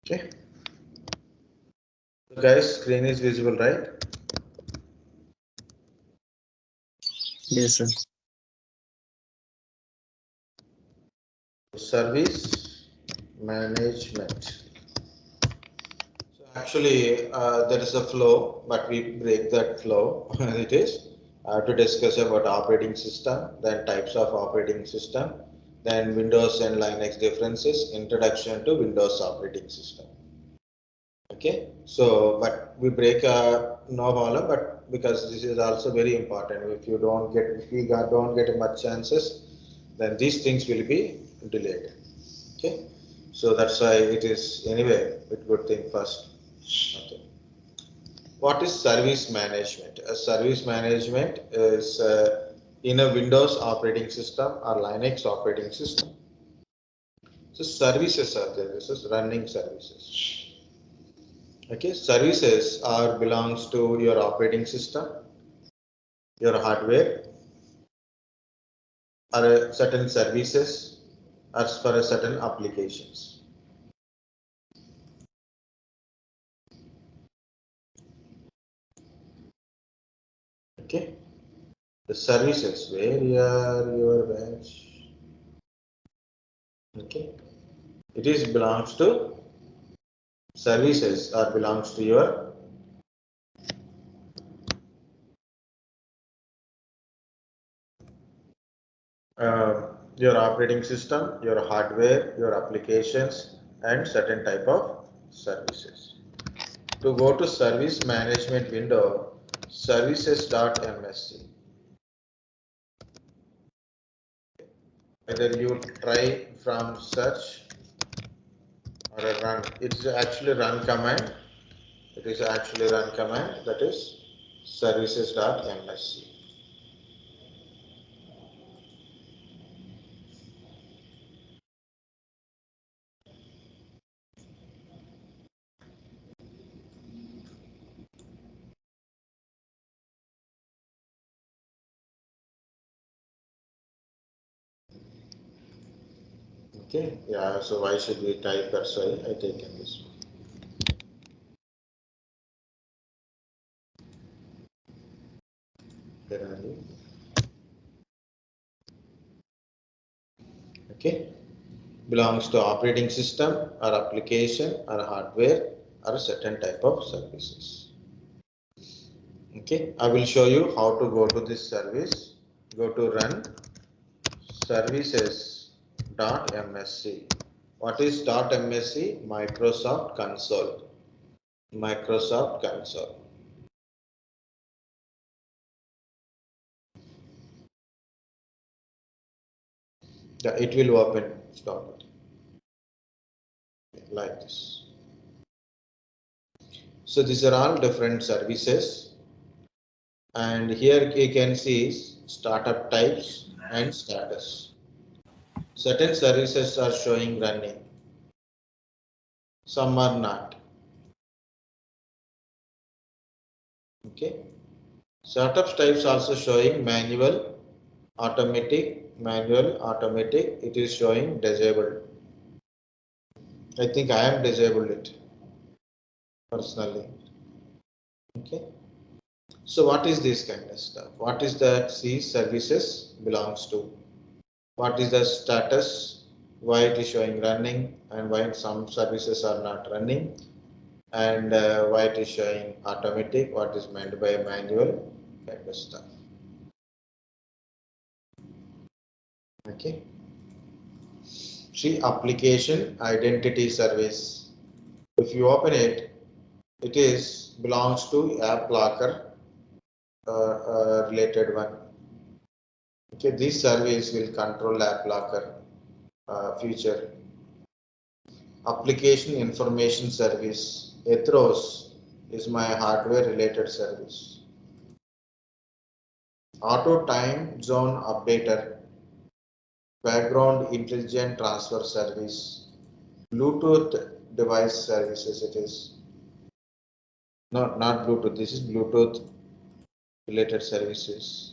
Okay. So guys, screen is visible, right? Yes, sir. Service management. So actually, there is a flow, but we break that flow. It is to discuss about operating system, then types of operating system, then Windows and Linux differences, introduction to Windows operating system. Okay, so but we break no problem, but because this is also very important. If you don't get, if we don't get much chances, then these things will be delayed. Okay, so that's why it is anyway a good thing first. Okay. What is service management? A service management is in a Windows operating system or Linux operating system. So services are there. This is running services. Okay, services are belongs to your operating system, your hardware, or certain services, as for a certain applications. Okay, the services where are your batch? Okay, it is belongs to services or belongs to your operating system, your hardware, your applications, and certain type of services. To go to service management window, services.msc. Whether you try from search or a run, it's actually run command. It is actually run command, that is services.msc. Okay, yeah, so why should we type? That's why I taken this one. Where are you? Okay, belongs to operating system or application or hardware or a certain type of services. Okay, I will show you how to go to this service. Go to run services.msc. What is .msc? Microsoft Console. Microsoft Console. Yeah, it will open. Stop it. Like this. So these are all different services, and here you can see startup types and status. Certain services are showing running, some are not. Okay, startup types also showing manual, automatic, manual, automatic. It is showing disabled. I think I am disabled it personally. Okay, so what is this kind of stuff? What is that these services belongs to? What is the status? Why it is showing running, and why some services are not running, and why it is showing automatic? What is meant by manual kind of stuff? Okay. See, application identity service. If you open it, it is belongs to AppLocker related one. Okay, this service will control AppLocker future. Application information service. Ethos is my hardware related service. Auto time zone updater. Background intelligent transfer service. Bluetooth device services it is. No, not Bluetooth. This is Bluetooth related services.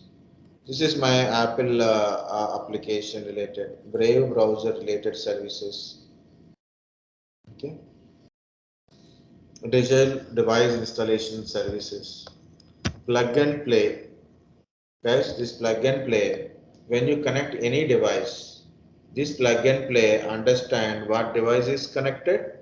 This is my Apple application related, Brave browser related services. Okay. digital device installation services. Plug and play. Guys, this plug and play, when you connect any device, this plug and play understand what device is connected.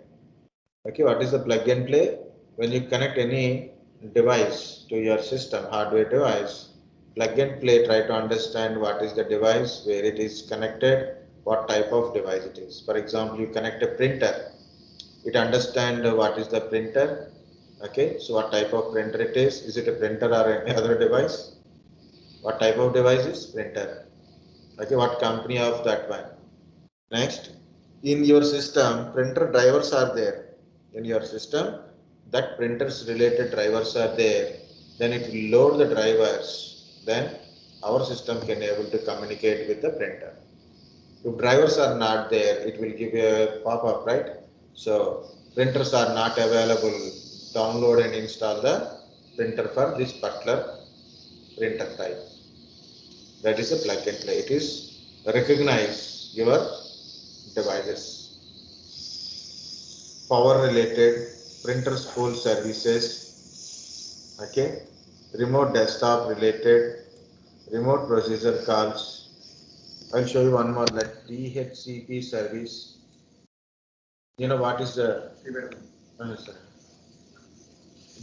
Okay, what is the plug and play? When you connect any device to your system, hardware device, plug and play try to understand what is the device, where it is connected, what type of device it is. For example, you connect a printer, it understand what is the printer. Okay, so what type of printer it is it a printer or any other device? What type of device is printer? Okay, what company of that one? Next, in your system, printer drivers are there. In your system, that printers related drivers are there. Then it will load the drivers. Then our system can able to communicate with the printer. If drivers are not there, it will give a pop-up, right? So printers are not available. Download and install the printer for this particular printer type. That is a plug and play. It is recognize your devices. Power related printer spool services. Okay. Remote desktop related remote procedure calls. I'll show you one more like DHCP service. You know what is the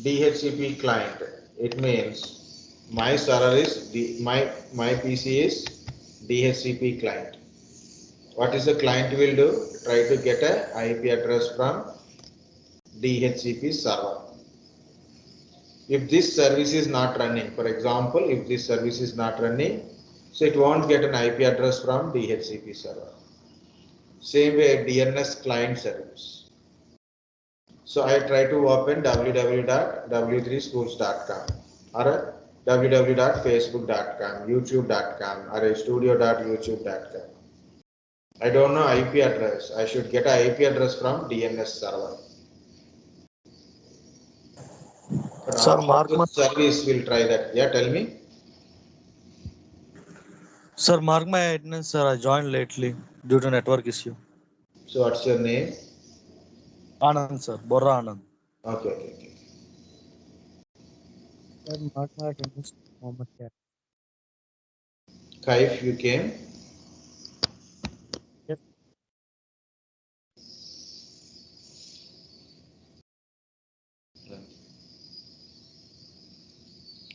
DHCP client? It means my server is my PC is DHCP client. What is the client will do? Try to get a IP address from DHCP server. If this service is not running, for example, if this service is not running, so it won't get an IP address from DHCP server. Same way DNS client service. So I try to open www.w3schools.com or www.facebook.com, youtube.com or studio.youtube.com. I don't know IP address. I should get an IP address from DNS server. But Sir, how the service will try that? Yeah, tell me. mark my attendance, sir. I joined lately due to network issue. So what's your name? Anand, sir. Borra Anand. Okay, okay, okay. Sir, mark my attendance. Mohammed Khair. Kaif, you came. Yes.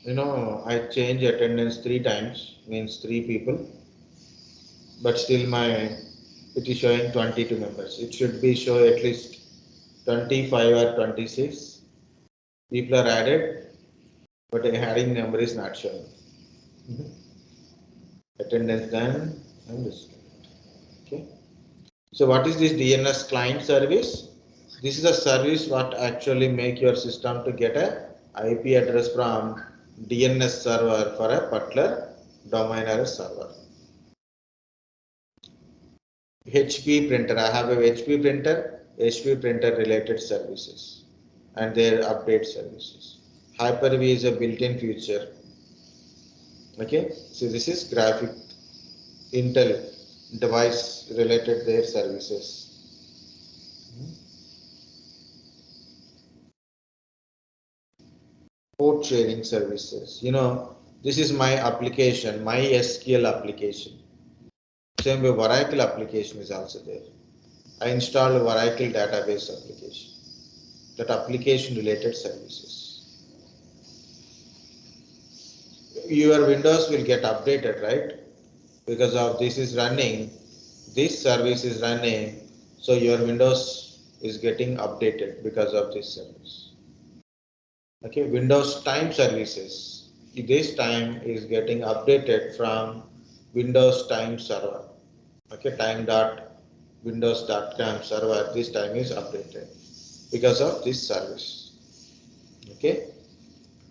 You know, I changed attendance 3 times, means 3 people, but still it is showing 22 members. It should be show at least 25 or 26 people are added, but a adding number is not showing. Attendance done and this. Okay. So what is this DNS client service? This is a service what actually make your system to get a IP address from DNS server for a particular domain or a server. HP printer, I have a HP printer related services and their update services. Hyper-V is a built-in feature. Okay, so this is graphic Intel device related their services. Port sharing services. You know, this is my application, MySQL application. Same way Oracle application is also there. I installed Oracle database application. That application related services. Your Windows will get updated, right? Because of this is running, this service is running, so your Windows is getting updated because of this service. Okay, Windows time services. This time is getting updated from Windows time server. Okay, time.windows.com server, this time is updated because of this service. Okay,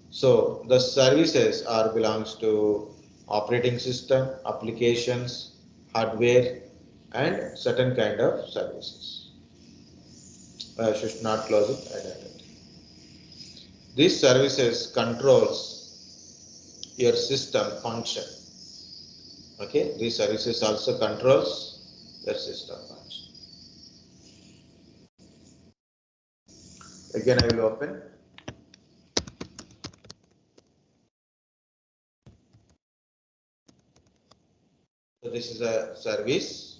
so the services are belongs to operating system, applications, hardware, and certain kind of services. I should not close it. Identity. These services controls your system function. Okay, these services also controls your system function. Again, I will open. So this is a service.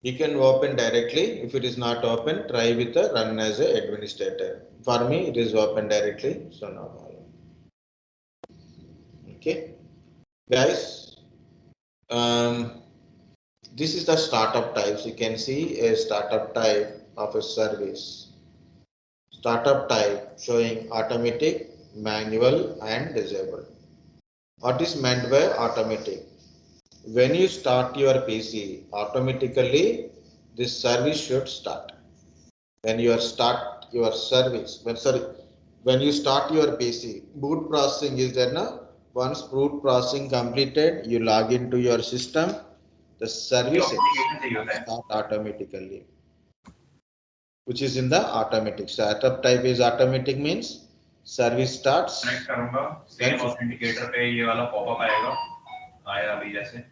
You can open directly. If it is not open, try with the run as a administrator. For me, it is open directly, so no problem. Okay, guys. This is the startup types. You can see a startup type of a service. Startup type showing automatic, manual, and disabled. What is meant by automatic? When you start your PC, automatically this service should start. When you start your service, when you start your PC, boot processing is there now. Once boot processing completed, you log into your system, the service start automatically, which is in the automatic. Startup type is automatic means service starts. Connect करूंगा same authenticator पे ये वाला popup आएगा आया अभी जैसे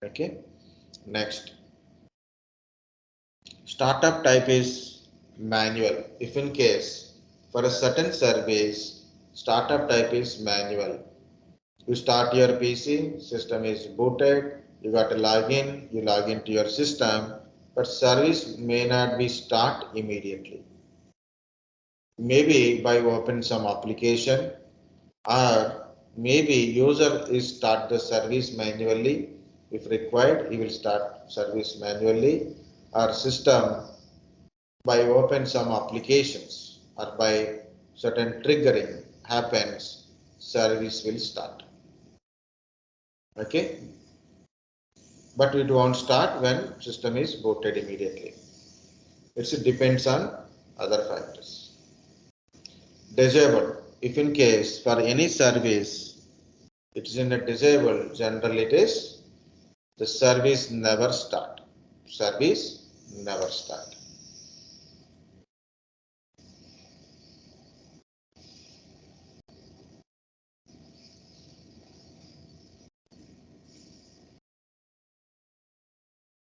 Okay, next. Startup type is manual. If in case for a certain service, startup type is manual. You start your PC, system is booted, you got to login, you log into your system, but service may not be start immediately. Maybe by open some application, or maybe user is start the service manually. If required, he will start service manually, or system by open some applications or by certain triggering happens, service will start. Okay, but it won't start when system is booted immediately. It depends on other factors. Disabled. If in case for any service it is in a disabled, generally it is the service never start. Service never start.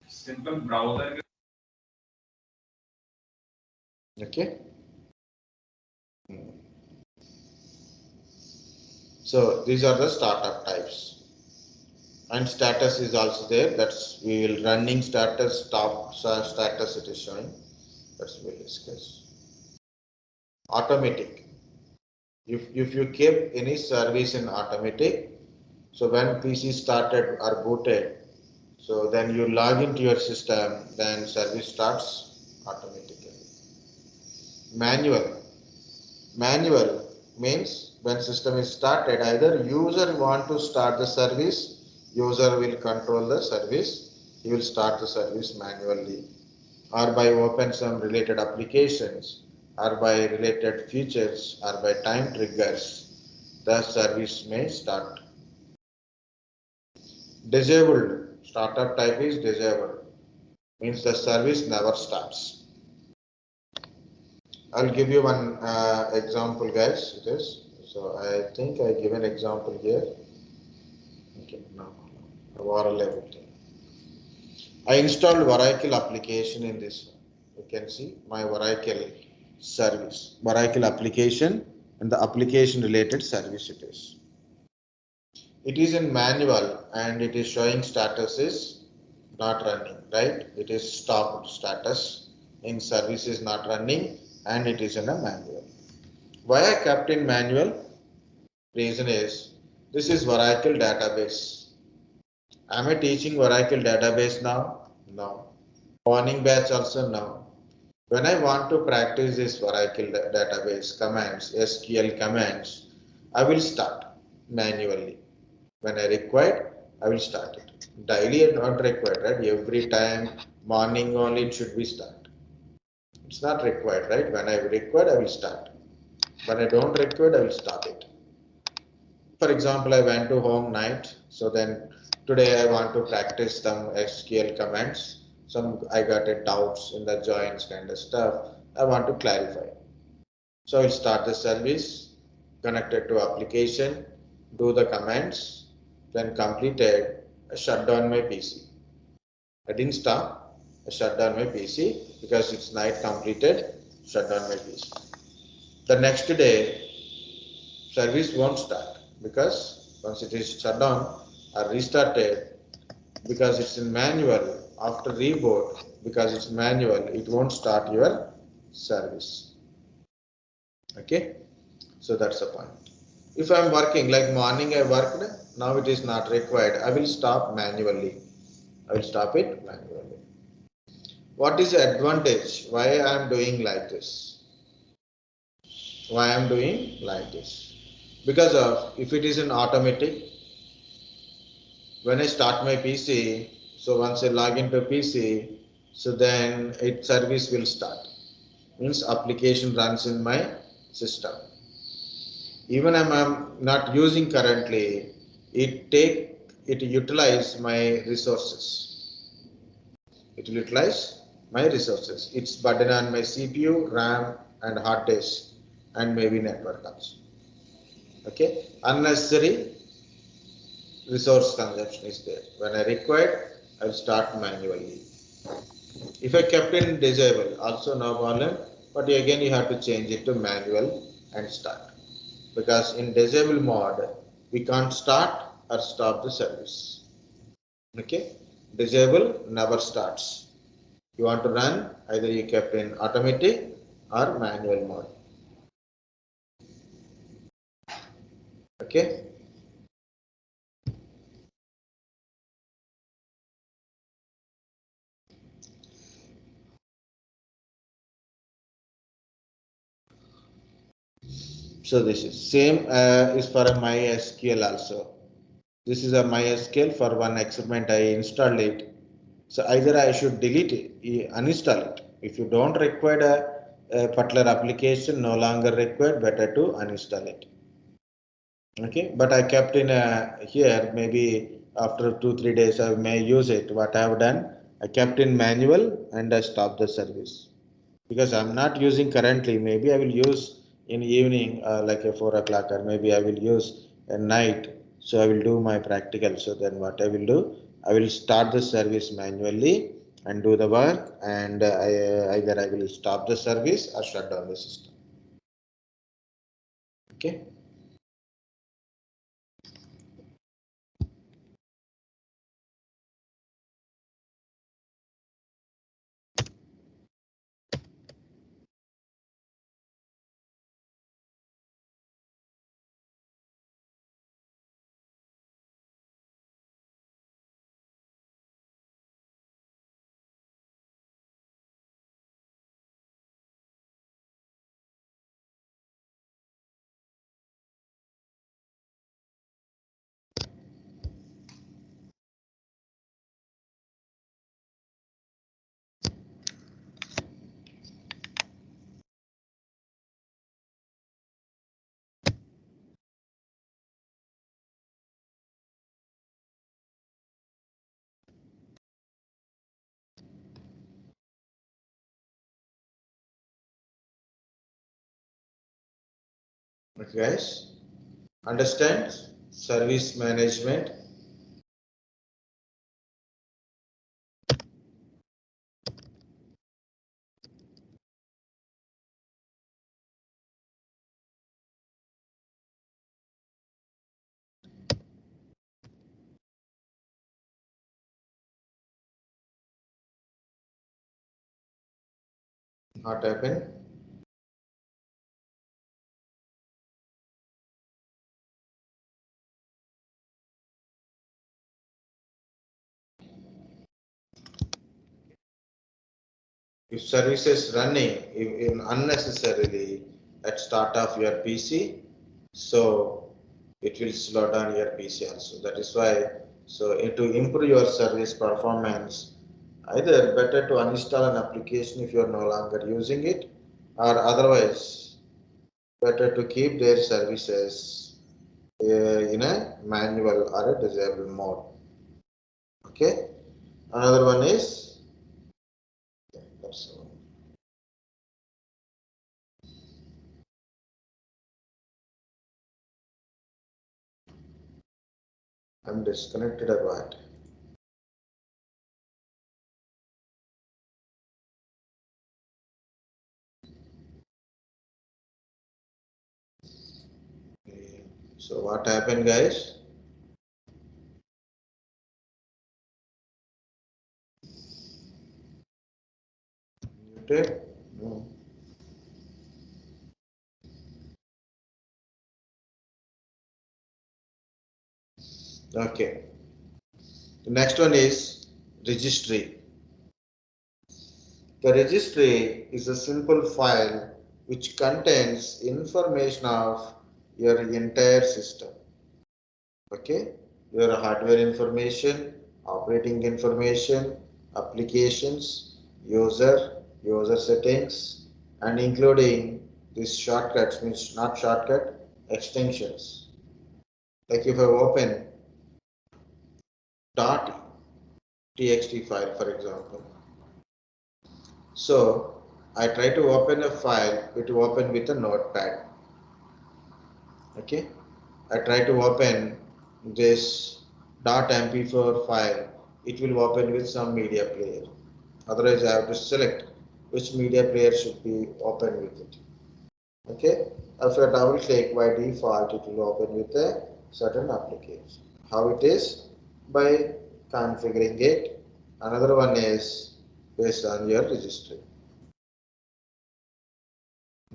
Simple browser Okay. So these are the startup types. And status is also there. That's we will running status, top status it is showing. That's we'll discuss. Automatic. If you keep any service in automatic, so when PC started or booted, so then you log into your system, then service starts automatically. Manual. Manual means when system is started, either user want to start the service, user will control the service, he will start the service manually, or by open some related applications, or by related features, or by time triggers, the service may start. Disabled. Startup type is disabled, means the service never starts. I'll give you one example, guys. It is so. I think I give an example here. Okay, now Oracle. I installed Oracle application in this. You can see my Oracle service, Oracle application, and the application related service it is. It is in manual and it is showing status is not running, right? It is stopped status in service is not running and it is in a manual. Why I kept in manual? Reason is this is Oracle database. Am I teaching Oracle database now? No. Morning batch also no. When I want to practice this Oracle database commands, SQL commands, I will start manually. When I require, I will start it. Daily not required, right? Every time morning only it should be start. It's not required, right? When I require, I will start. When I don't require, I will stop it. For example, I went to home night. So then today I want to practice some SQL commands. I got a doubts in the joins kind of stuff. I want to clarify. So I'll start the service, connected to application, do the commands, then completed, I shut down my PC. I didn't stop, I shut down my PC because it's night completed, shut down my PC. The next day, service won't start because once it is shut down or restarted, because it's in manual, after reboot, because it's manual, it won't start your service. Okay, so that's the point. If I'm working, like morning I worked, now it is not required, I will stop manually. I will stop it manually. What is the advantage? Why I am doing like this? Why I am doing like this? Because of, if it is an automatic, when I start my PC, so once I log into PC, so then it service will start. Means application runs in my system. Even I'm not using currently, it utilize my resources. It will utilize my resources. It's burden on my CPU, RAM, and hard disk, and maybe network also. Okay, unnecessary resource consumption is there. When I require, I'll start manually. If I kept in disable, also no problem, but again you have to change it to manual and start. Because in disable mode, we can't start or stop the service. Okay, disable never starts. You want to run, either you kept in automatic or manual mode. Okay. So this is same is for a MySQL also. This is a MySQL for one experiment I installed it. So either I should delete it, uninstall it. If you don't require a particular application, no longer required, better to uninstall it. Okay, but I kept in here, maybe after 2-3 days I may use it. What I have done, I kept in manual and I stopped the service because I'm not using currently. Maybe I will use in evening, like a 4 o'clock, or maybe I will use at night. So I will do my practical. So then what I will do, I will start the service manually and do the work, and either I will stop the service or shut down the system. Okay. Okay, guys, understand service management. What happened? If services running in unnecessarily at start of your PC, so it will slow down your PC also. That is why, so to improve your service performance, either better to uninstall an application if you are no longer using it, or otherwise better to keep their services in a manual or a disable mode. Okay. Another one is I'm disconnected or what? Okay. So what happened, guys? Muted? No. Okay. The next one is registry. The registry is a simple file which contains information of your entire system. Okay, your hardware information, operating information, applications, user settings, and including these shortcuts, means not shortcut, extensions. Like if I open .txt file, for example. So I try to open a file, it will open with a notepad. Okay, I try to open this .mp4 file, it will open with some media player. Otherwise, I have to select which media player should be open with it. Okay, after double click, by default, it will open with a certain application. How it is? By configuring it. Another one is based on your registry.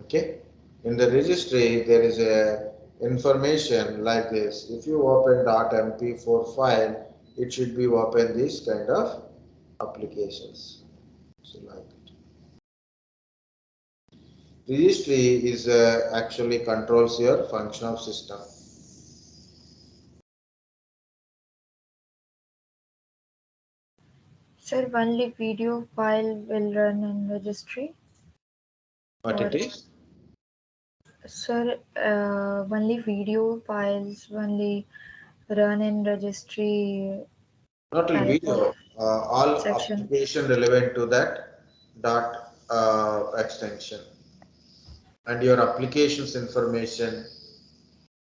Okay, in the registry there is a information like this. If you open .mp4 file, it should be open this kind of applications. So like it. Registry is actually controls your function of system. Sir, only video file will run in registry? What Or it is? sir, only video files only run in registry Not only type of video, all section. application relevant to that dot extension and your applications information,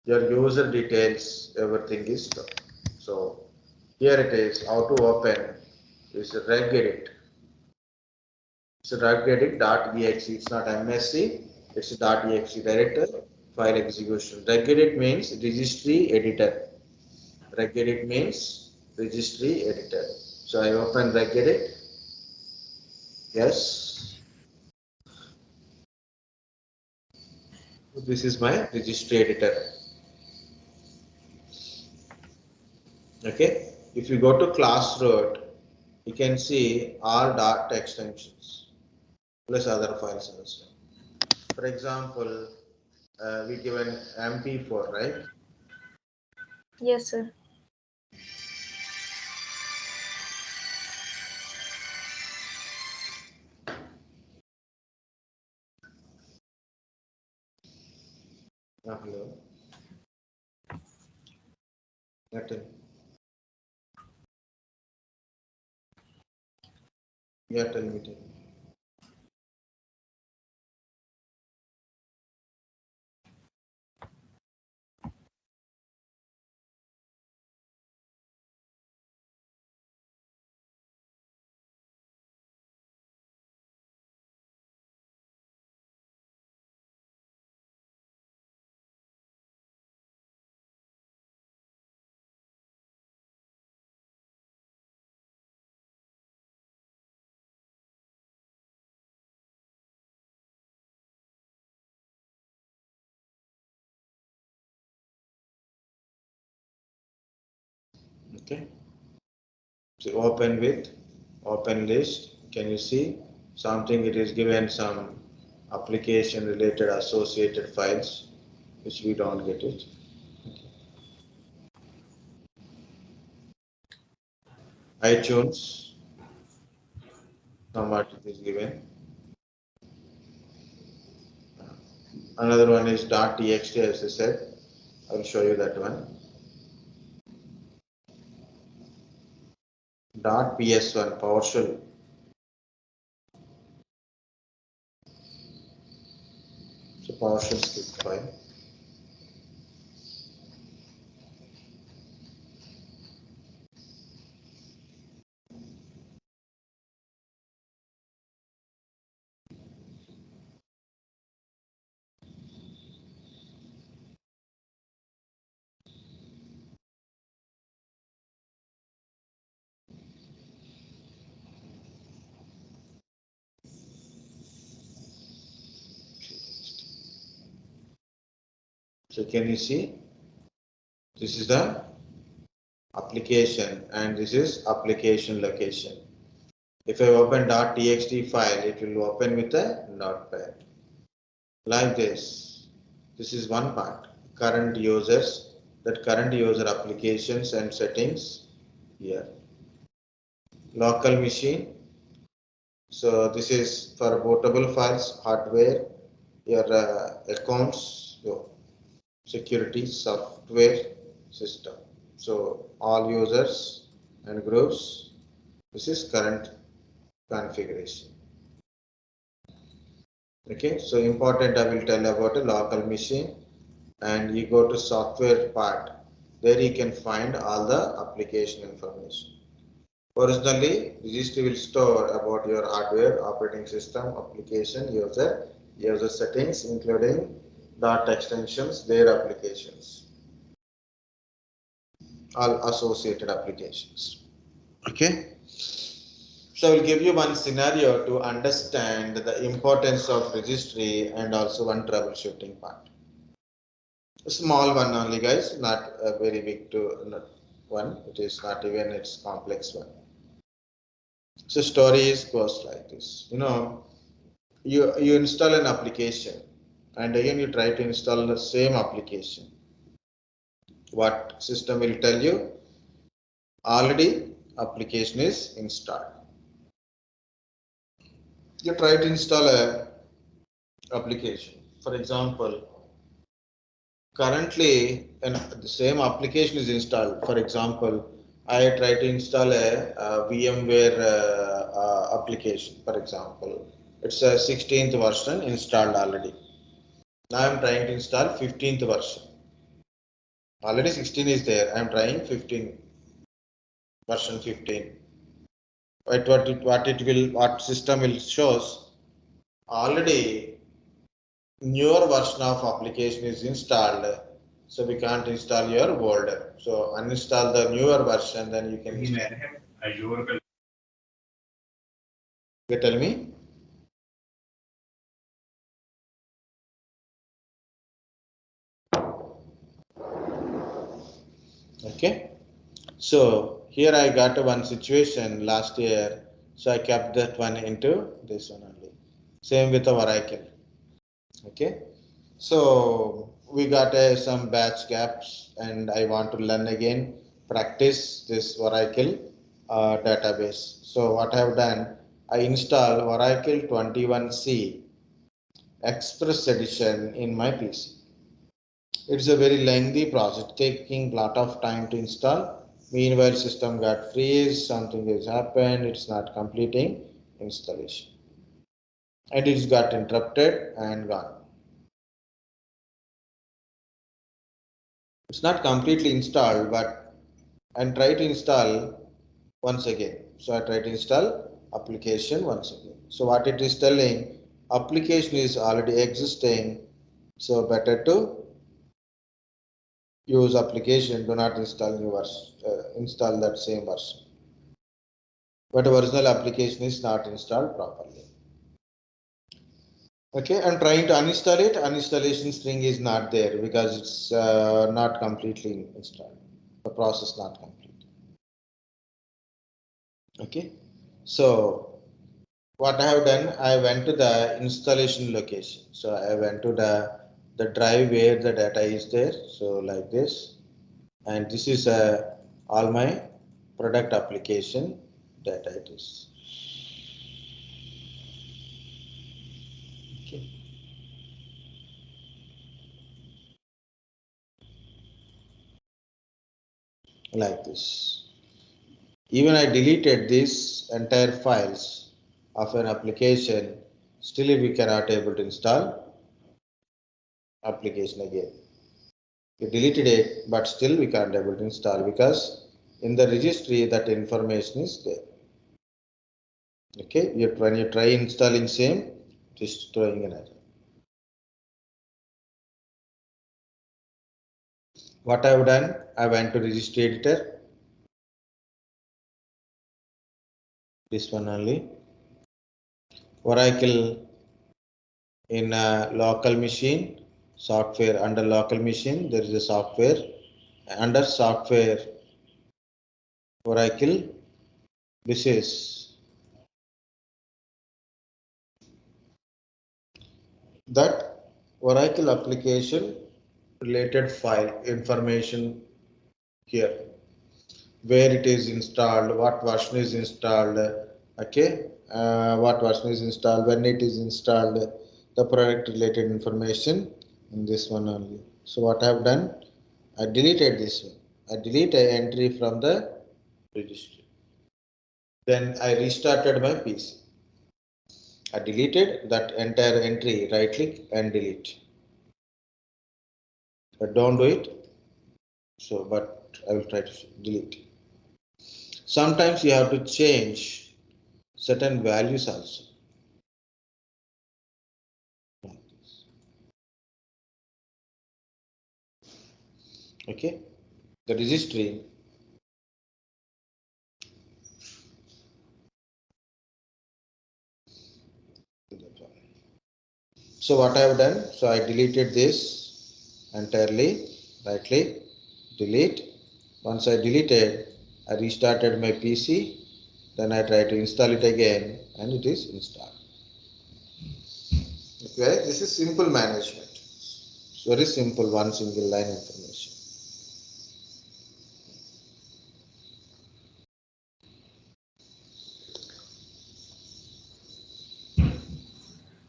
your user details, everything is stored. So here it is, how to open is regedit. It's regedit.exe. It's not MSC, it's .exe director file execution. Regedit means registry editor. Regedit means registry editor. So I open regedit. Yes. This is my registry editor. Okay. If you go to class root, you can see all dot extensions plus other files also. For example, we given MP4, right? Yes, sir. Hello. Nothing. Yeah, tell me. Tell me. Okay. So open list. Can you see something? It is given some application related associated files, which we don't get it. iTunes, somewhat it is given. Another one is .txt, as I said. I will show you that one. .ps1 PowerShell. So PowerShell script file. So can you see? This is the application and this is application location. If I open .txt file, it will open with a notepad. Like this. This is one part. Current users, that current user applications and settings here. Local machine. So this is for bootable files, hardware, your accounts, your security, software, system. So all users and groups. This is current configuration. Okay, so important I will tell about a local machine, and you go to software part. There you can find all the application information. Originally, registry will store about your hardware, operating system, application, user settings, including dot extensions, their applications, all associated applications. Okay. So I will give you one scenario to understand the importance of registry and also one troubleshooting part. A small one only, guys, not a very big one. It is not even its complex one. So stories goes like this. You install an application and again you try to install the same application. What system will tell you? Already application is installed. You try to install a application. For example, currently the same application is installed. For example, I try to install a VMware application. For example, it's a 16th version installed already. Now I'm trying to install 15th version. Already 16 is there. I'm trying 15 version 15. What system will shows already newer version of application is installed, so we can't install your older. So uninstall the newer version, then you can install. You tell me. Okay. So here I got one situation last year, so I kept that one into this one only. Same with the Oracle. Okay. So we got some batch gaps, and I want to learn again, practice this Oracle database. So what I have done, I install Oracle 21C Express Edition in my PC. It's a very lengthy process, taking a lot of time to install. Meanwhile, system got freeze, something has happened, it's not completing installation. And it's got interrupted and gone. It's not completely installed, but and try to install once again. So I try to install application once again. So what it is telling, application is already existing, so better to use application, do not install new version, install that same version. But original application is not installed properly. Okay, I'm trying to uninstall it. Uninstallation string is not there because it's not completely installed. The process not complete. Okay, so what I have done, I went to the installation location. So I went to the drive where the data is there. So like this, and this is all my product application data it is. Okay. Like this. Even I deleted these entire files of an application, still we cannot able to install application again. We deleted it, but still we can't able to install because in the registry that information is there. Okay, when you try installing same, it is throwing an error. What I have done, I went to registry editor. This one only. Oracle in a local machine. software under local machine. There is a software under software Oracle. This is that Oracle application related file information here, where it is installed, what version is installed, okay, what version is installed, when it is installed, the product related information in this one only. So what I have done, I deleted this one. I delete an entry from the registry. Then I restarted my PC. I deleted that entire entry, right click and delete. But don't do it. So, but I will try to delete. Sometimes you have to change certain values also. Okay, the registry. So what I have done, so I deleted this entirely, right click, delete. Once I deleted, I restarted my PC, then I try to install it again and it is installed. Okay, this is simple management. It's very simple, one single line information.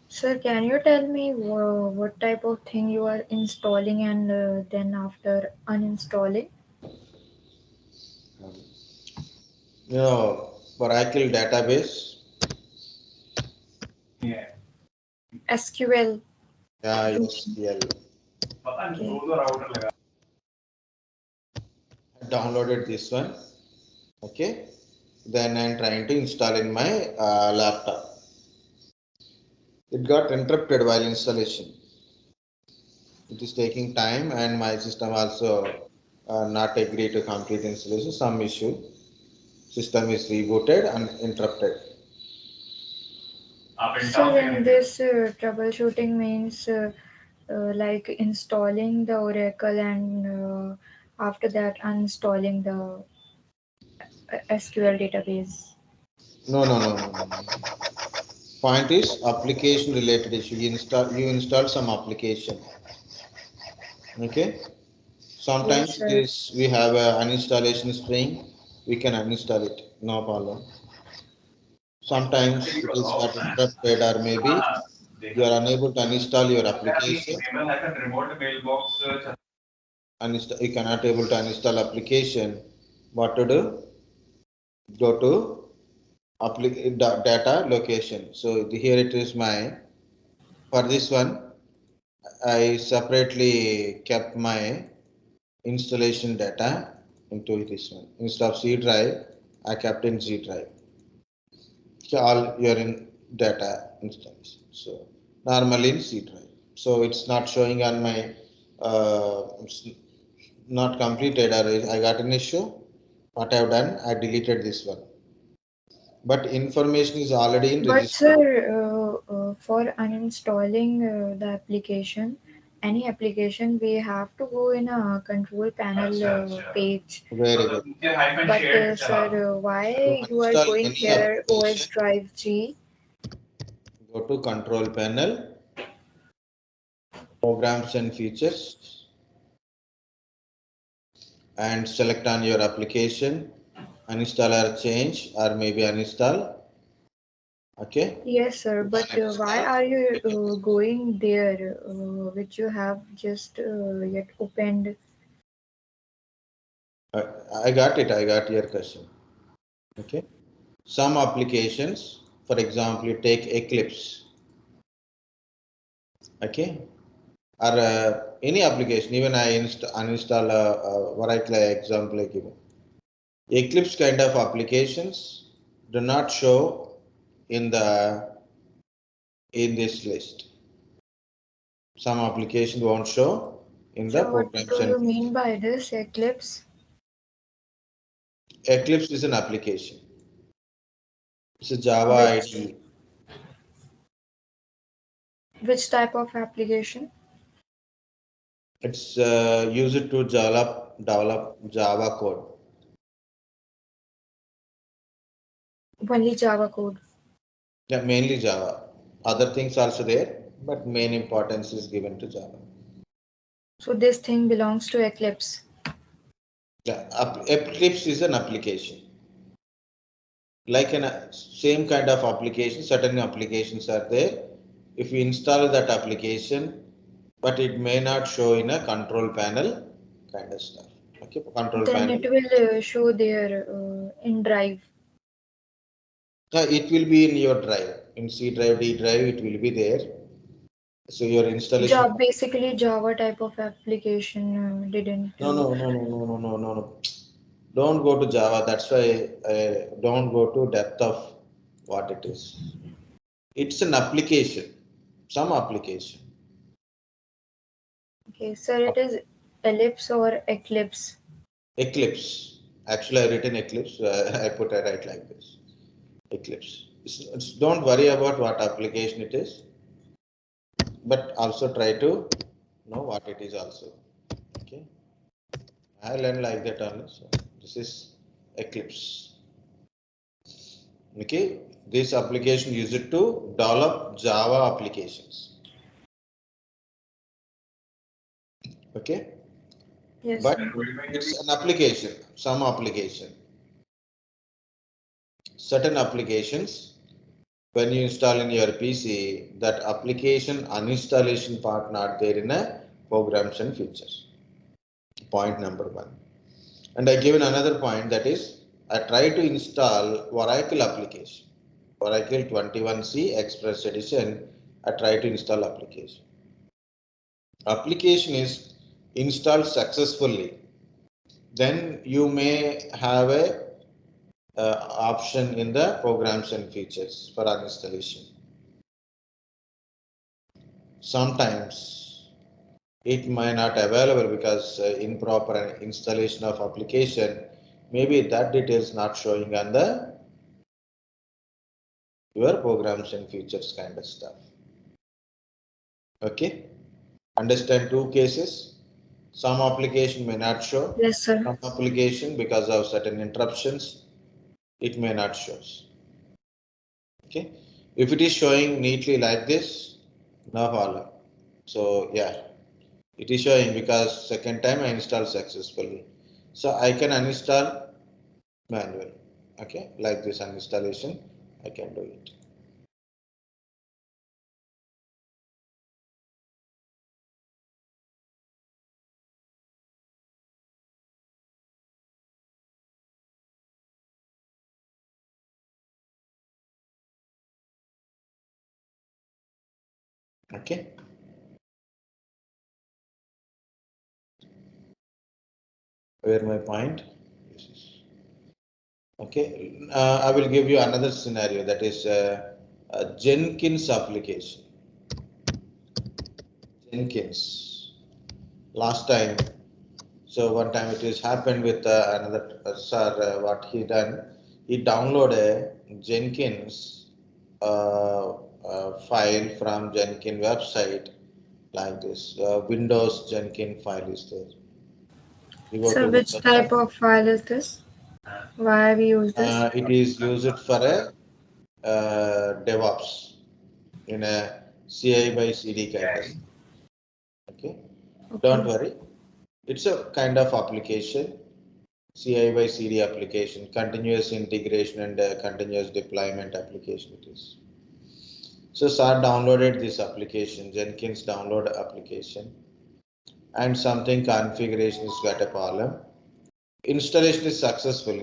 Sir, can you tell me what type of thing you are installing and then after uninstalling? You know, Oracle database. Yeah. SQL. Yeah, SQL. Okay. I downloaded this one. Okay. Then I'm trying to install in my laptop. It got interrupted while installation. It is taking time and my system also not agree to complete installation. Some issue. System is rebooted and interrupted. So in this troubleshooting means like installing the Oracle and after that uninstalling the SQL database. No. Point is application related issue. You install some application. Okay. Yes, Sometimes it sir. is we have a uninstallation string. We can uninstall it. No problem. Sometimes it is got interrupted or maybe you are unable to uninstall your application. You cannot able to uninstall application. What to do? Go to data location. So here it is my, for this one, I separately kept my installation data into this one. Instead of C drive, I kept in Z drive. So all your in data installation. So normally in C drive. So it's not showing on my it's not completed or I got an issue. What I've done, I deleted this one. But information is already in But registry. sir, for uninstalling the application, any application, we have to go in a control panel page. Very good. But sir, To why you are uninstall going any here OS application, Drive G? go to control panel, programs and features, and select on your application, uninstall or change, or maybe uninstall. Okay. Yes, sir. But why Uninstall. are you going there, which you have just yet opened? Uh, I got it. I got your question. Okay. Some applications, for example, you take Eclipse. Okay. Or any application, even I uninstall Oracle example I give. Eclipse kind of applications do not show in this list. Some applications won't show in the So what programs do and you mean features. by this Eclipse? Eclipse is an application. It's a Java Which IDE. which type of application? It's used to develop Java code. Only Java code. Yeah, mainly Java. Other things also there, but main importance is given to Java. So this thing belongs to Eclipse. Yeah, Eclipse is an application. Like an same kind of application, certain applications are there. If you install that application, but it may not show in a control panel kind of stuff. Okay, control Then panel. it will show there in Drive. It will be in your drive, in C drive, D drive, it will be there. So your installation. Java, basically Java type of application didn't. No. Don't go to Java. That's why don't go to depth of what it is. It's an application, some application. Okay, sir, it is Ellipse or Eclipse. Eclipse. Actually, I written Eclipse. I put it right like this. Eclipse. Don't worry about what application it is, but also try to know what it is also. Okay. I learned like that only. So this is Eclipse. Okay. This application used to develop Java applications. Okay. Yes, But sir. it's an application, some application. Certain applications, when you install in your PC, that application uninstallation part not there in a programs and features. Point number one. And I given another point, that is, I try to install Oracle application. Oracle 21C Express Edition, I try to install application. Application is installed successfully. Then you may have a option in the programs and features for uninstallation. Sometimes it might not available because improper installation of application, maybe that details not showing on the your programs and features kind of stuff. Okay, understand two cases. Some application may not show, Yes, sir. some application because of certain interruptions it may not show. Okay, if it is showing neatly like this, no problem. So yeah, it is showing because second time I installed successfully. So I can uninstall manual. Okay, like this uninstallation, I can do it. Okay. Where my point? Okay. I will give you another scenario, that is a Jenkins application. Jenkins. Last time, so one time it has happened with another sir. What he done? He downloaded Jenkins file from Jenkins website like this. Windows Jenkins file is there. You go Sir, to which Windows. type of file is this? Why we use this? It is used for a DevOps in a CI by CD kind of. Okay, don't Okay. worry. It's a kind of application, CI by CD application, continuous integration and continuous deployment application it is. So sir downloaded this application, Jenkins download application, and something configuration is got a problem. Installation is successful,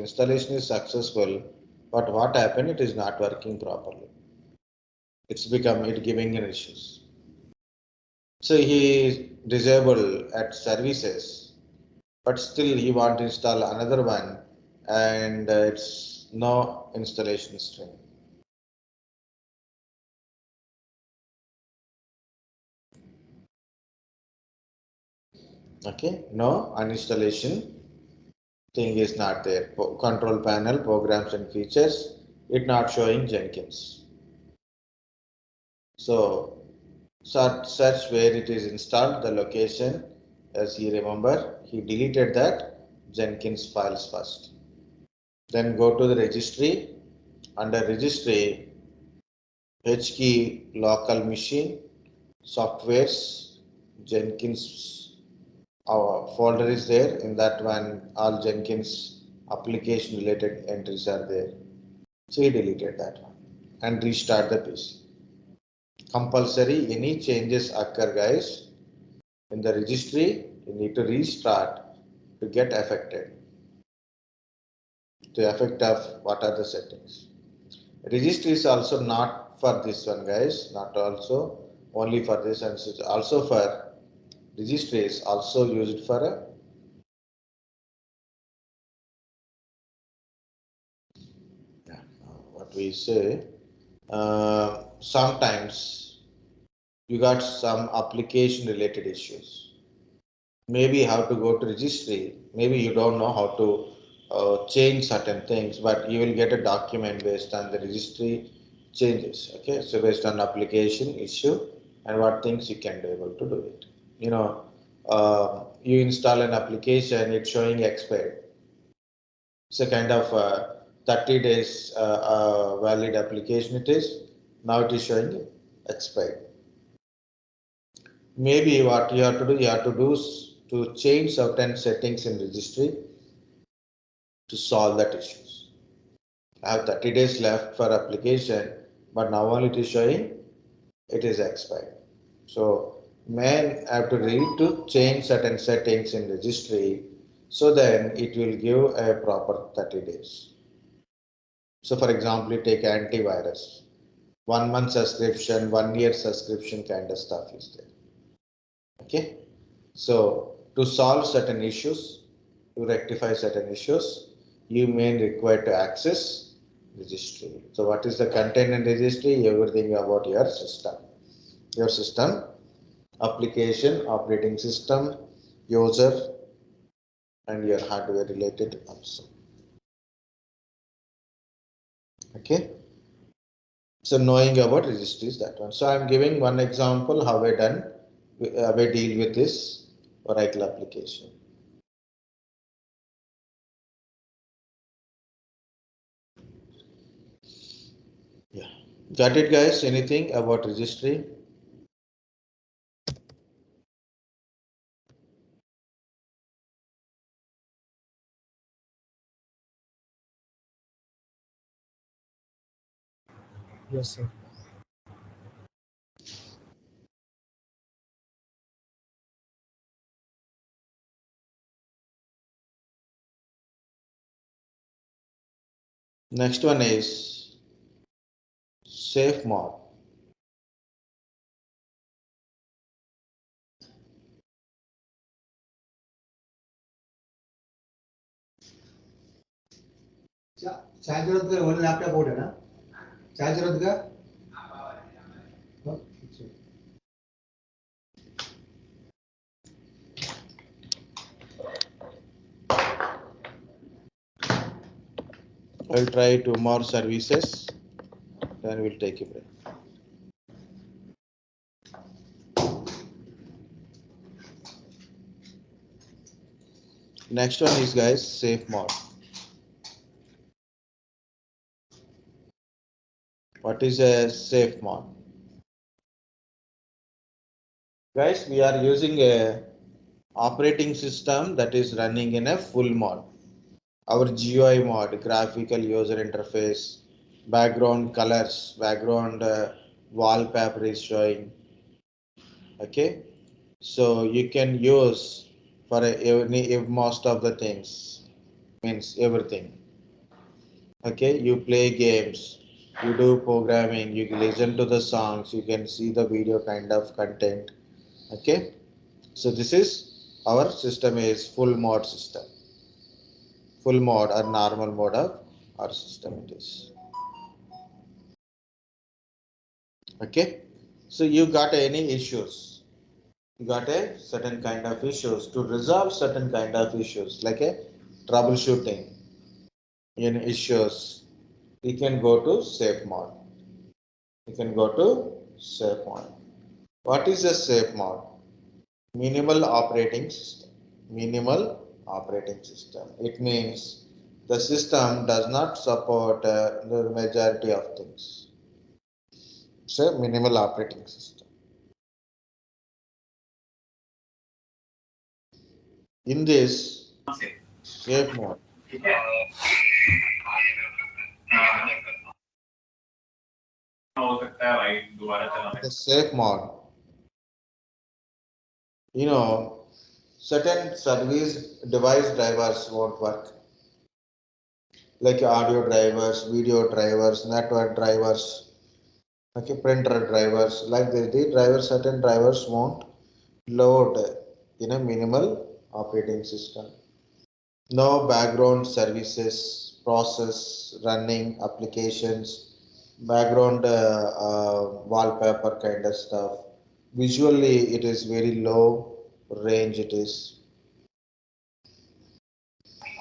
but what happened? It is not working properly. It giving an issues. So he disable at services, but still he want to install another one, and it's no installation string. Okay, no uninstallation thing is not there. Control panel, programs and features, it not showing Jenkins. So search where it is installed, the location, As you remember, he deleted that Jenkins files first. Then go to the registry. Under registry, H key local machine, softwares, Jenkins, our folder is there. In that one, all Jenkins application related entries are there. So he deleted that one and restart the PC. Compulsory, any changes occur, guys, in the registry, you need to restart to get affected. To effect of what are the settings. Registry is also not for this one, guys, not also only for this, and it's also for registry is also used for a what we say. Sometimes you got some application related issues. Maybe how to go to registry. Maybe you don't know how to change certain things, but you will get a document based on the registry changes. Okay, so based on application issue and what things you can be able to do it. You know, you install an application, it's showing expired. It's a kind of 30 days valid application. It is now it is showing expired. Maybe what you have to do, to change certain settings in registry to solve that issues. I have 30 days left for application, but now only it is showing it is expired. So man have to read to change certain settings in registry, so then it will give a proper 30 days. So for example, you take antivirus, 1 month subscription, 1 year subscription kind of stuff is there. Okay. So to solve certain issues, to rectify certain issues, you may require to access registry. So what is the content in registry? Everything about your system, application, operating system, user, and your hardware related also. Okay. So knowing about registry is that one. So I'm giving one example how we deal with this Oracle application. Yeah. Got it, guys? Anything about registry? Yes, sir. Next one is safe mode. Charge ಇರೋದಕ್ಕೆ ಒಂದು laptop ಓಡೋಣ charge ಇರೋದಕ್ಕೆ I'll try 2 more services, then we'll take a break. Next one is, guys, safe mode. What is a safe mode? Guys, we are using a operating system that is running in a full mode. Our GUI mode, graphical user interface, background colors, background wallpaper is showing. Okay, so you can use for most of the things, means everything. Okay, you play games, you do programming, you listen to the songs, you can see the video kind of content. Okay, so this is our system is full mode system. Full mode or normal mode of our system it is. Okay, so you got any issues, you got a certain kind of issues. To resolve certain kind of issues like a troubleshooting in issues, you can go to safe mode. You can go to safe mode. What is a safe mode? minimal operating system. Minimal operating system. It means the system does not support the majority of things. It's a minimal operating system. In this safe mode, हो सकता है भाई दोबारा चलाने the safe mode, you know, certain service device drivers won't work, like audio drivers, video drivers, network drivers, okay, printer drivers, like this. The drivers, certain drivers won't load in a minimal operating system. No background services, process, running applications, background wallpaper kind of stuff. Visually, it is very low range. It is.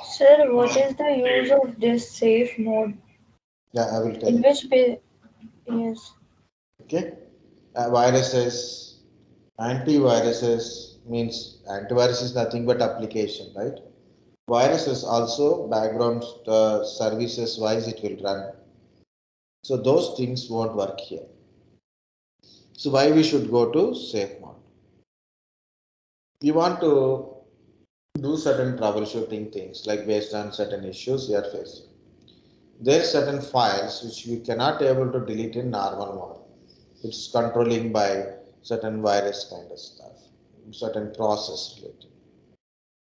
Sir, what is the use of this safe mode? Yeah, I will tell In you. which way? Yes. Okay, viruses, antiviruses means antivirus is nothing but application, right? Viruses also background services wise it will run. So those things won't work here. So why we should go to safe mode? We want to do certain troubleshooting things like based on certain issues we are facing. There are certain files which we cannot able to delete in normal mode. It's controlling by certain virus kind of stuff, certain process related.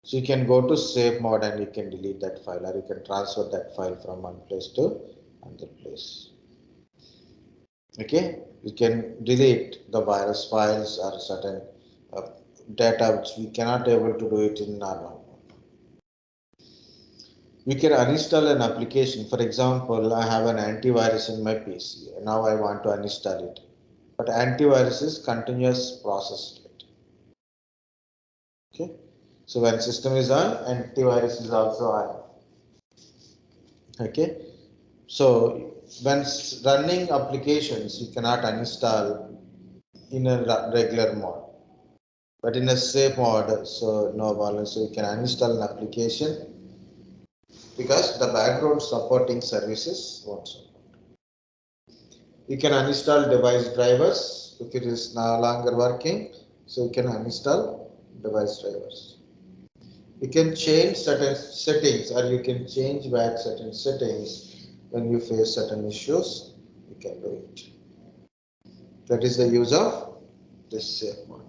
So you can go to safe mode and you can delete that file or you can transfer that file from one place to another place. Okay, you can delete the virus files or certain data which we cannot able to do it in normal mode. We can uninstall an application. For example, I have an antivirus in my PC and now I want to uninstall it. But antivirus is continuous process rate. Okay, so when system is on, antivirus is also on. Okay, so when running applications, you cannot uninstall in a regular mode, but in a safe mode, so no problem. So you can uninstall an application because the background supporting services won't support. You can uninstall device drivers if it is no longer working. So you can uninstall device drivers. You can change certain settings or you can change back certain settings when you face certain issues. You can do it. That is the use of this safe mode.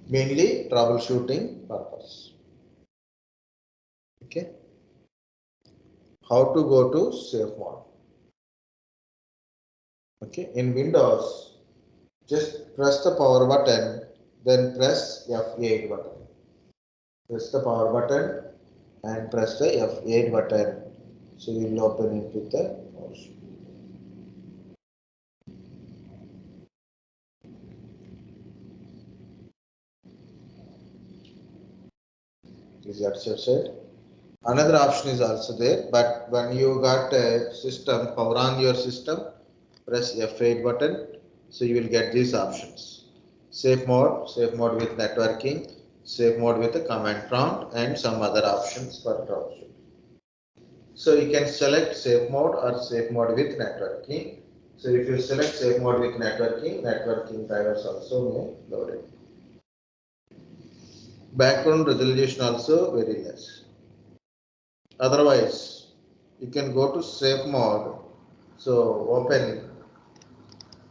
Mainly troubleshooting purpose. Okay. How to go to safe mode? Okay. In Windows, just press the power button, then press F8 button. Press the power button and press the F8 button. So you will open it with the mouse. Is that said? Another option is also there, but when you got a system, power on your system, press F8 button, so you will get these options. Safe mode with networking, safe mode with a command prompt, and some other options for troubleshooting. So you can select safe mode or safe mode with networking. So if you select safe mode with networking, networking drivers also may load it. Background resolution also very less. Otherwise, you can go to safe mode. So open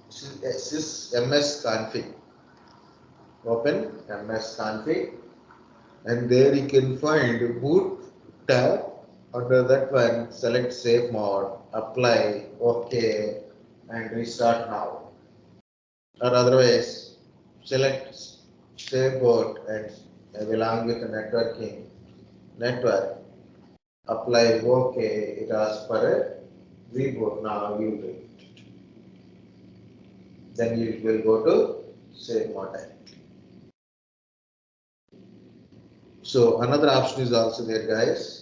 sys config. Open ms config, and there you can find boot tab. Under that one, select safe mode, apply, OK, and restart now. Or otherwise, select save boot and along with the networking network, apply OK. It asks for a reboot. Now you do it. Then you will go to save mode. So another option is also there, guys.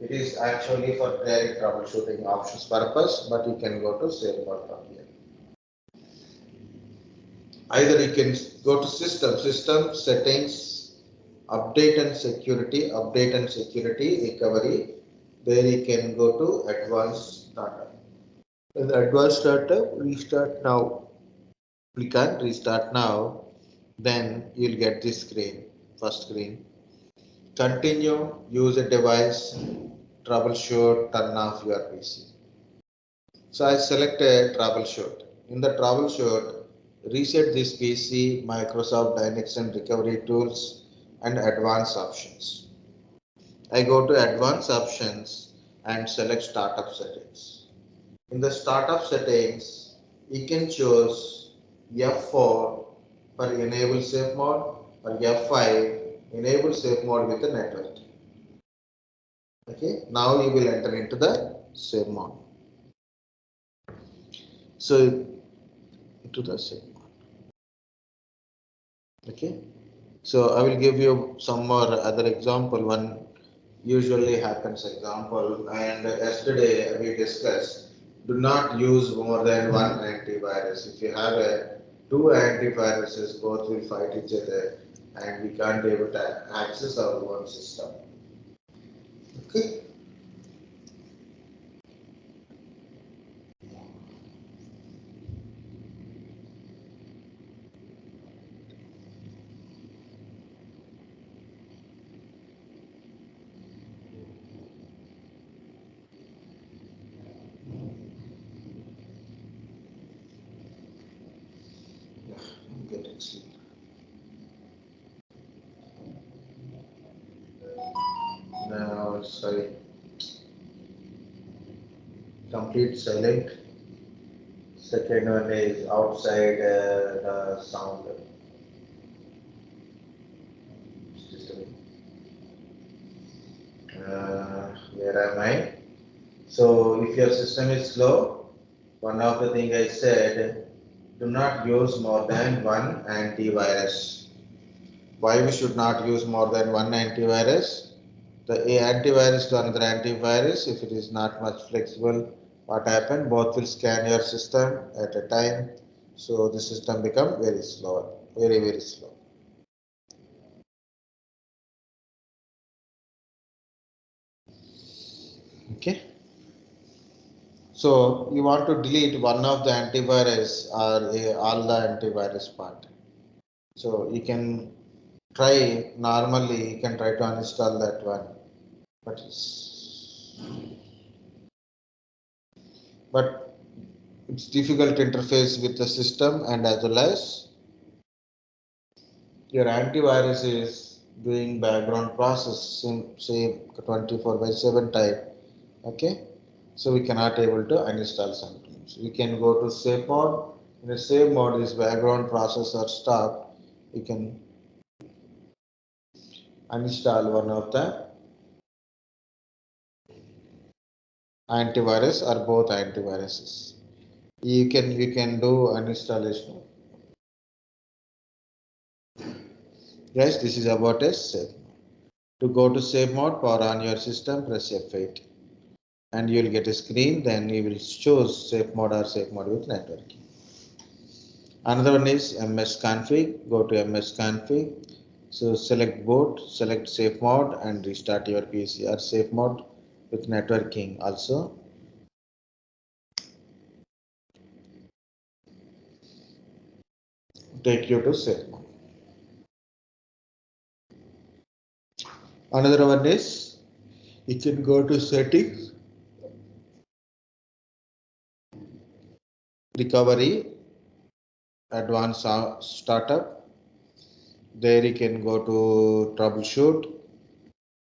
It is actually for direct troubleshooting options purpose, but you can go to save mode from here. Either you can go to system settings, update and security recovery. There you can go to advanced startup. In the advanced startup, restart now. Click on restart now. Then you'll get this screen, first screen. Continue, use a device, troubleshoot, turn off your PC. So I select a troubleshoot. In the troubleshoot, reset this PC, Microsoft Dynamics and recovery tools, and advanced options. I go to advanced options and select startup settings. In the startup settings, you can choose F4 for enable safe mode or F5 enable safe mode with the network. Okay, now you will enter into the safe mode. So into the safe mode. Okay, so I will give you some more other example. One usually happens example, and yesterday we discussed do not use more than one antivirus. If you have two antiviruses, both will fight each other and we can't be able to access our own system. Okay. Get it. Now, sorry, complete silent. Second one is outside the sound. Where am I? So if your system is slow, one of the thing I said, do not use more than one antivirus. Why we should not use more than one antivirus? The antivirus to another antivirus, if it is not much flexible, what happen? Both will scan your system at a time, so the system become very slow, very slow. Okay. So you want to delete one of the antivirus or all the antivirus part. So you can try normally. You can try to uninstall that one, but it's difficult to interface with the system, and as well as your antivirus is doing background process, say 24/7 type. Okay, so we cannot able to uninstall sometimes. We can go to safe mode. In the safe mode, this background process are stopped. You can uninstall one of the antivirus or both antiviruses. You can do uninstallation. Guys, this is about a safe mode. To go to safe mode, power on your system, press F8 and you will get a screen. Then you will choose safe mode or safe mode with networking. Another one is MS config. Go to MS config. So select boot, select safe mode and restart your PC, or safe mode with networking also. Take you to safe mode. Another one is you can go to settings, recovery, advanced startup. There you can go to troubleshoot,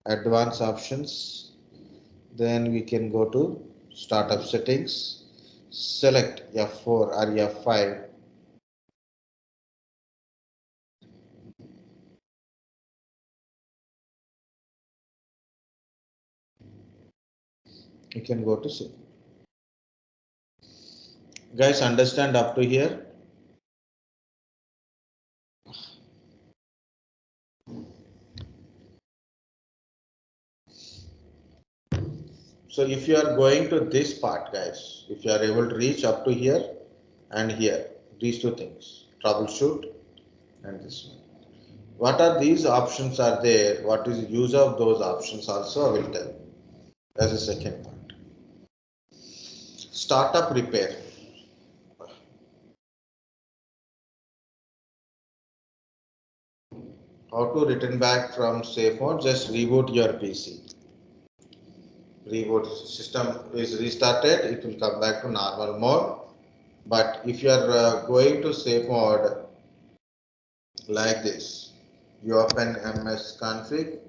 advanced options. Then we can go to startup settings, select F4 or F5. You can go to save. Guys, understand up to here? So if you are going to this part, guys, if you are able to reach up to here and here, these two things, troubleshoot, and this one. What are these options are there? What is the use of those options also I will tell as a second part. Startup repair. How to return back from safe mode? Just reboot your PC. Reboot system is restarted, it will come back to normal mode. But if you are going to safe mode like this, you open ms config,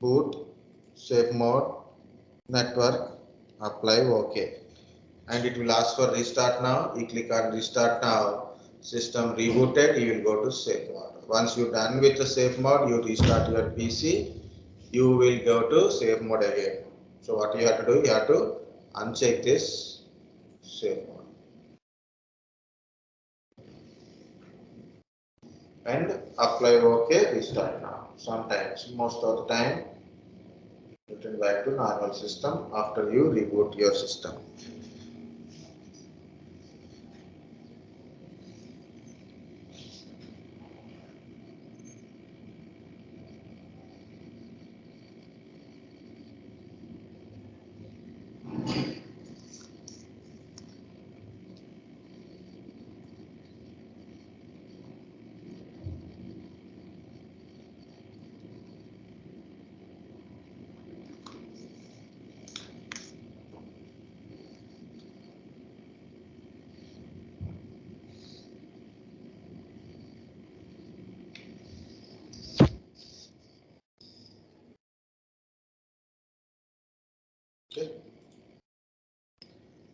boot, safe mode, network, apply OK, and it will ask for restart now. You click on restart now, system rebooted, you will go to safe mode. Once you're done with the safe mode, you restart your PC, you will go to safe mode again. So what you have to do, you have to uncheck this safe mode and apply OK, restart now. Sometimes, most of the time, return back to normal system after you reboot your system. Okay.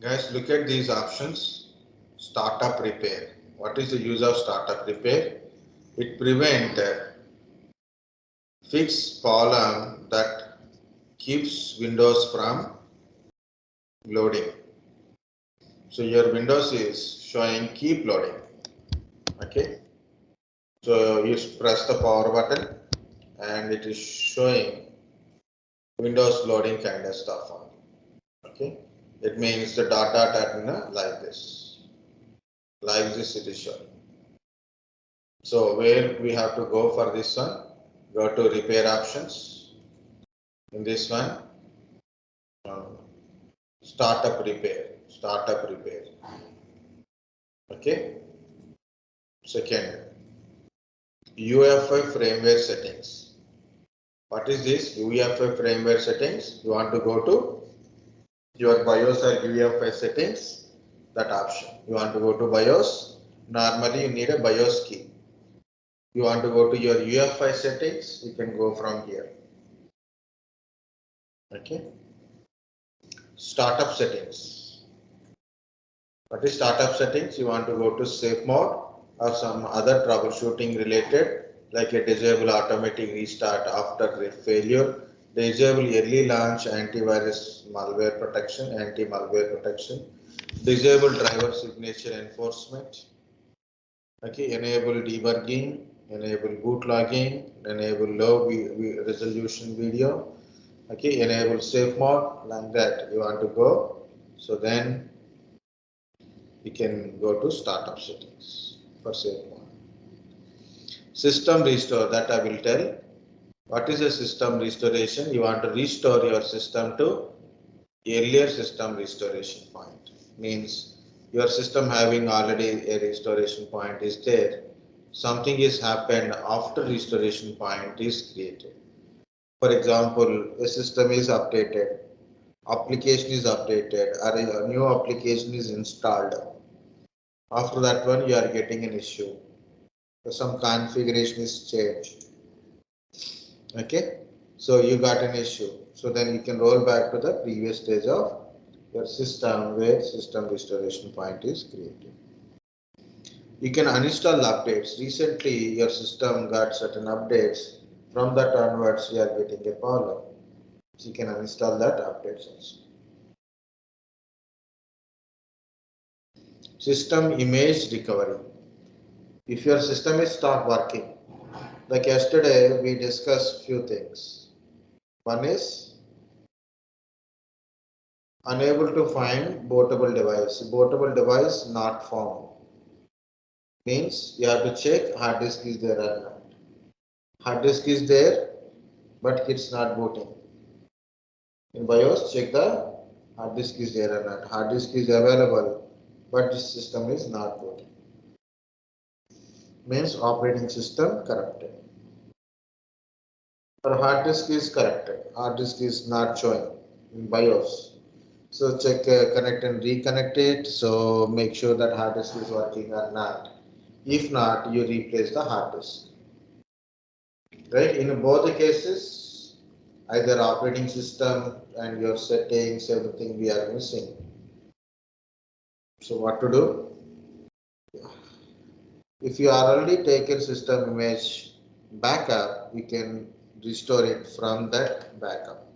Guys, look at these options. Startup repair. What is the use of startup repair? It prevents fixed problem that keeps Windows from loading. So your Windows is showing keep loading. Okay. So you press the power button and it is showing Windows loading kind of stuff on. Okay. It means the dot terminal like this. Like this it is showing. So where we have to go for this one? Go to repair options. In this one, startup repair. Startup repair. Okay. Second, UEFI firmware settings. What is this? UEFI firmware settings. You want to go to your BIOS or UEFI settings. That option. You want to go to BIOS. Normally, you need a BIOS key. You want to go to your UEFI settings. You can go from here. Okay. Startup settings. What is startup settings? You want to go to safe mode or some other troubleshooting related, like a disable automatic restart after failure, disable early launch antivirus malware protection, anti-malware protection, disable driver signature enforcement, okay, enable debugging, enable boot logging, enable low resolution video, okay, enable safe mode, like that you want to go. So then you can go to startup settings for safe mode. System restore, that I will tell. What is a system restoration? You want to restore your system to earlier system restoration point. Means your system having already a restoration point is there. Something is happened after restoration point is created. For example, a system is updated, application is updated, or a new application is installed. After that one, you are getting an issue. So some configuration is changed. Okay, so you got an issue. So then you can roll back to the previous stage of your system where system restoration point is created. You can uninstall updates. Recently, your system got certain updates. From that onwards, you are getting a problem. So you can uninstall that updates also. System image recovery. If your system is stop working, like yesterday we discussed few things. One is Unable to find bootable device. Bootable device not found. Means you have to check hard disk is there or not. Hard disk is there, but it's not booting. In BIOS, check the hard disk is there or not. Hard disk is available, but this system is not booting. Means operating system corrupted. Or hard disk is corrupted. Hard disk is not showing in BIOS. So check connect and reconnect it. So make sure that hard disk is working or not. If not, you replace the hard disk. Right? In both the cases, either operating system and your settings, everything we are missing. So what to do? If you already taken system image backup, we can restore it from that backup.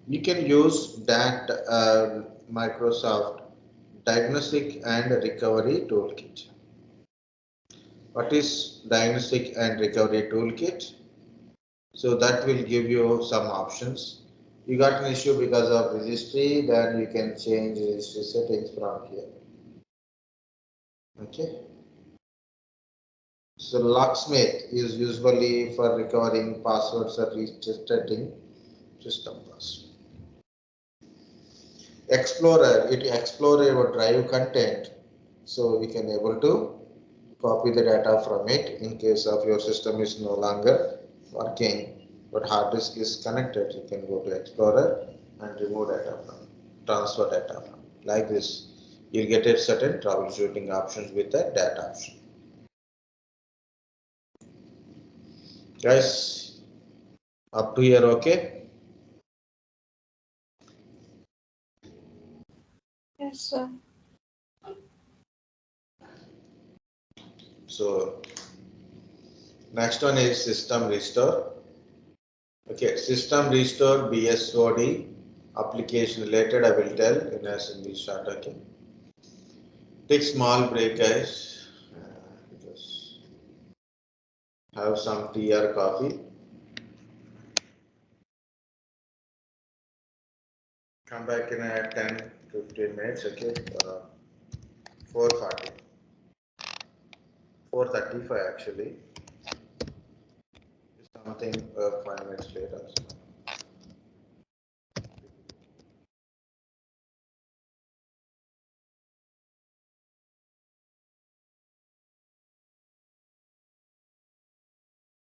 You can use that Microsoft Diagnostic and Recovery Toolkit. What is Diagnostic and Recovery Toolkit? So that will give you some options. You got an issue because of registry, then you can change registry settings from here. Okay. So locksmith is usually for recovering passwords or resetting system password. Explorer, it explore your drive content, so we can able to copy the data from it in case of your system is no longer working, but hard disk is connected. You can go to Explorer and remove data from, transfer data from. Like this, you'll get a certain troubleshooting options with the data option. Guys, up to here, okay? Yes, sir. So next one is system restore. Okay, system restore BSOD application related. I will tell in a single shot. Okay, take small break, guys. Just have some tea or coffee. Come back in a 10-15 minutes. Okay, 4:40, 4:35 actually. Something 5 minutes later.